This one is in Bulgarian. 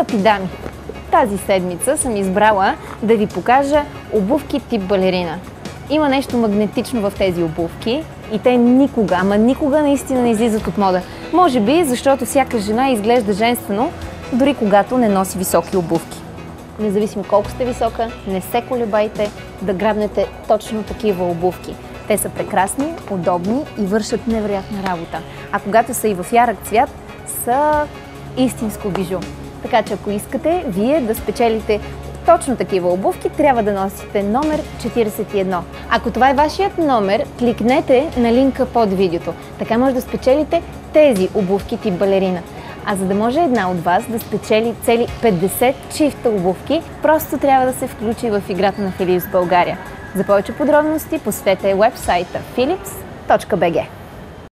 Скъпи дами, тази седмица съм избрала да ви покажа обувки тип балерина. Има нещо магнетично в тези обувки и те никога, ама никога наистина не излизат от мода. Може би, защото всяка жена изглежда женствено, дори когато не носи високи обувки. Независимо колко сте висока, не се колебайте да грабнете точно такива обувки. Те са прекрасни, удобни и вършат невероятна работа. А когато са и в ярък цвят, са истинско бижу. Така че ако искате вие да спечелите точно такива обувки, трябва да носите номер 41. Ако това е вашият номер, кликнете на линка под видеото. Така може да спечелите тези обувки тип балерина. А за да може една от вас да спечели цели 50 чифта обувки, просто трябва да се включи в играта на Philips България. За повече подробности посетете уебсайта philips.bg.